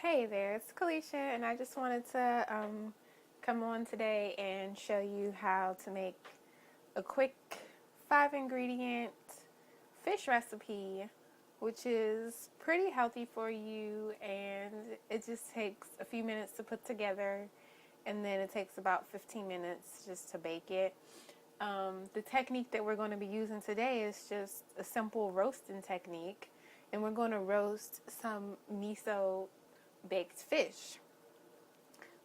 Hey there, it's Kalisha, and I just wanted to come on today and show you how to make a quick 5 ingredient fish recipe, which is pretty healthy for you, and it just takes a few minutes to put together, and then it takes about 15 minutes just to bake it. The technique that we're going to be using today is just a simple roasting technique, and we're going to roast some miso baked fish.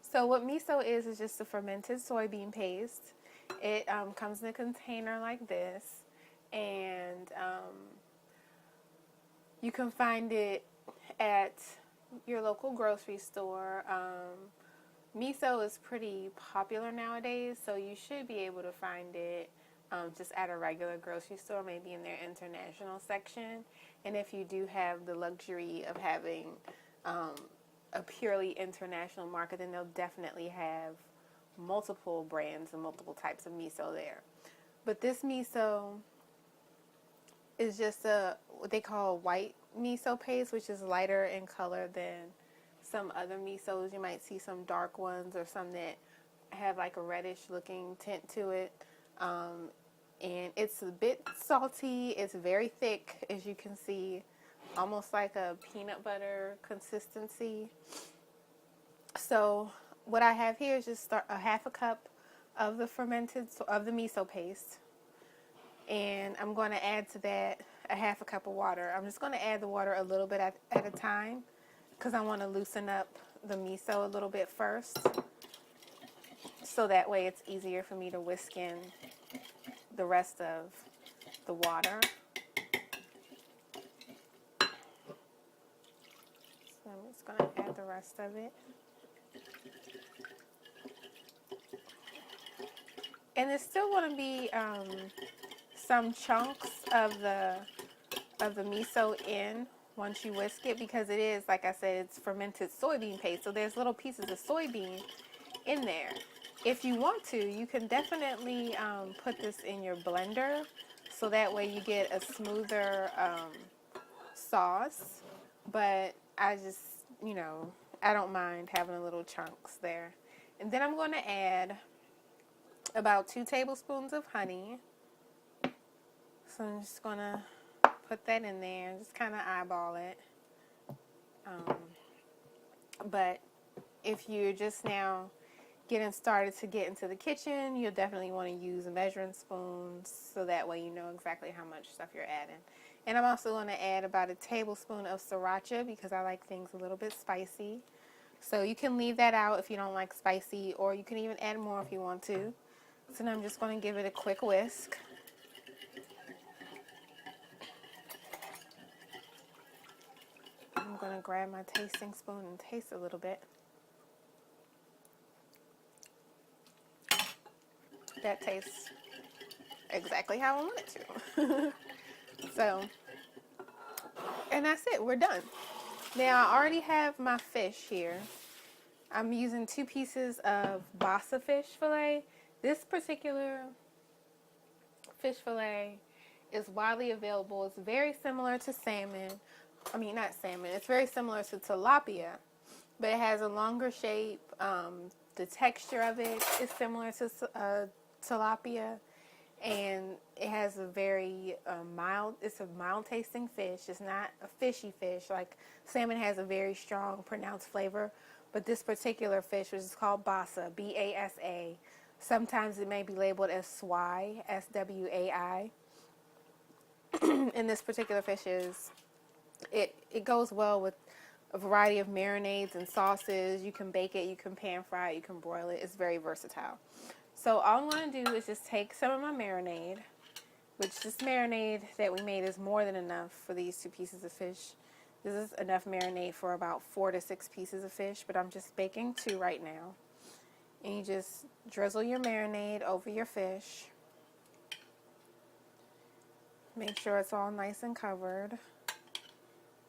So what miso is just a fermented soybean paste. It comes in a container like this, and you can find it at your local grocery store. Miso is pretty popular nowadays, so you should be able to find it just at a regular grocery store, maybe in their international section. And if you do have the luxury of having a purely international market, then they'll definitely have multiple brands and multiple types of miso there. But this miso is just what they call a white miso paste, which is lighter in color than some other misos. You might see some dark ones or some that have like a reddish looking tint to it. And it's a bit salty. It's very thick, as you can see, almost like a peanut butter consistency. So what I have here is just a half a cup of the miso paste, and I'm going to add to that a half a cup of water. I'm just going to add the water a little bit at a time because I want to loosen up the miso a little bit first, so that way it's easier for me to whisk in the rest of the water. So I'm just going to add the rest of it. And there's still going to be some chunks of the miso in once you whisk it, because it is, like I said, it's fermented soybean paste. So there's little pieces of soybean in there. If you want to, you can definitely put this in your blender, so that way you get a smoother sauce. But I just, I don't mind having a little chunks there. And then I'm going to add about 2 tablespoons of honey. So I'm just going to put that in there and just kind of eyeball it. But if you're just now getting started to get into the kitchen, you'll definitely want to use measuring spoons, so that way you know exactly how much stuff you're adding. And I'm also going to add about a tablespoon of sriracha because I like things a little bit spicy. So you can leave that out if you don't like spicy, or you can even add more if you want to. So now I'm just going to give it a quick whisk. I'm going to grab my tasting spoon and taste a little bit. That tastes exactly how I want it to. So, and that's it. We're done. Now, I already have my fish here. I'm using 2 pieces of basa fish fillet. This particular fish fillet is widely available. It's very similar to salmon. I mean, not salmon. It's very similar to tilapia, but it has a longer shape. The texture of it is similar to tilapia, and it has a very it's a mild tasting fish. It's not a fishy fish. Like salmon has a very strong pronounced flavor, but this particular fish, which is called basa, B-A-S-A, sometimes it may be labeled as swai, S-W-A-I. And this particular fish it goes well with a variety of marinades and sauces. You can bake it, you can pan fry it, you can broil it. It's very versatile. So all I'm going to do is just take some of my marinade, which this marinade that we made is more than enough for these 2 pieces of fish. This is enough marinade for about 4 to 6 pieces of fish, but I'm just baking 2 right now. And you just drizzle your marinade over your fish. Make sure it's all nice and covered.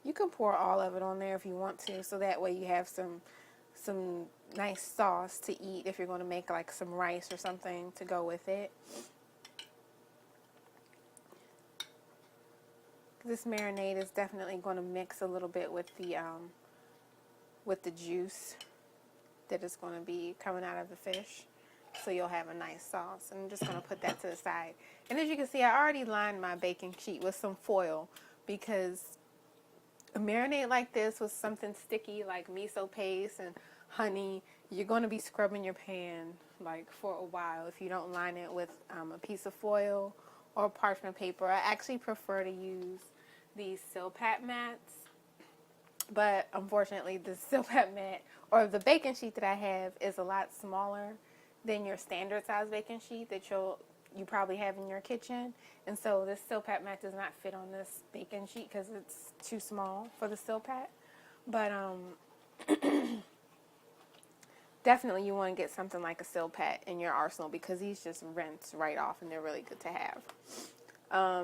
You can pour all of it on there if you want to, so that way you have some nice sauce to eat if you're going to make like some rice or something to go with it. This marinade is definitely going to mix a little bit with the with the juice that is going to be coming out of the fish. So you'll have a nice sauce. And I'm just going to put that to the side. And as you can see, I already lined my baking sheet with some foil because a marinade like this with something sticky like miso paste and honey, you're going to be scrubbing your pan like for a while if you don't line it with a piece of foil or parchment paper. I actually prefer to use these Silpat mats, but unfortunately the Silpat mat or the baking sheet that I have is a lot smaller than your standard size baking sheet that you probably have in your kitchen, and so this Silpat mat does not fit on this baking sheet because it's too small for the Silpat. But definitely you want to get something like a Silpat in your arsenal because these just rinse right off and they're really good to have.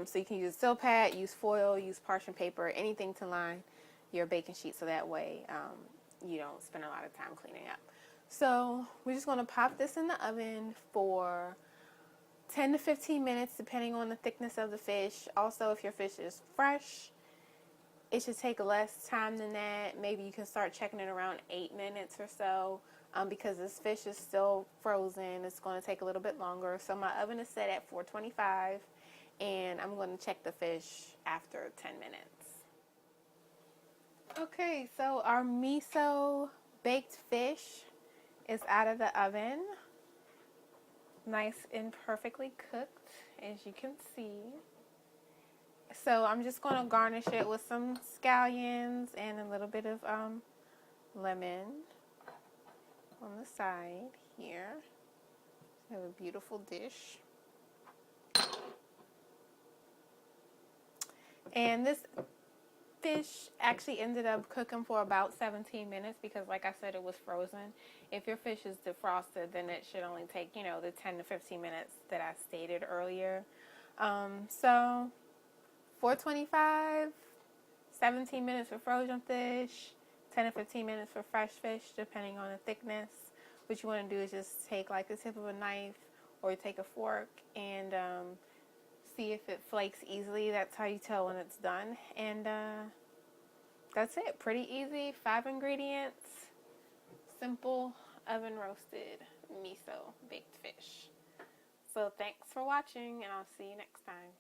So you can use Silpat, use foil, use parchment paper, anything to line your baking sheet so that way you don't spend a lot of time cleaning up. So we're just going to pop this in the oven for 10 to 15 minutes depending on the thickness of the fish. Also, if your fish is fresh, it should take less time than that. Maybe you can start checking it around 8 minutes or so. Because this fish is still frozen, it's going to take a little bit longer. So my oven is set at 425, and I'm going to check the fish after 10 minutes. Okay, so our miso baked fish is out of the oven. Nice and perfectly cooked, as you can see. So I'm just going to garnish it with some scallions and a little bit of lemon on the side here. We have a beautiful dish. And this fish actually ended up cooking for about 17 minutes because, like I said, it was frozen. If your fish is defrosted, then it should only take, the 10 to 15 minutes that I stated earlier. So 425, 17 minutes for frozen fish, 10 to 15 minutes for fresh fish, depending on the thickness. What you want to do is just take like the tip of a knife or take a fork and see if it flakes easily. That's how you tell when it's done. And that's it. Pretty easy. 5 ingredients. Simple oven roasted miso baked fish. So thanks for watching, and I'll see you next time.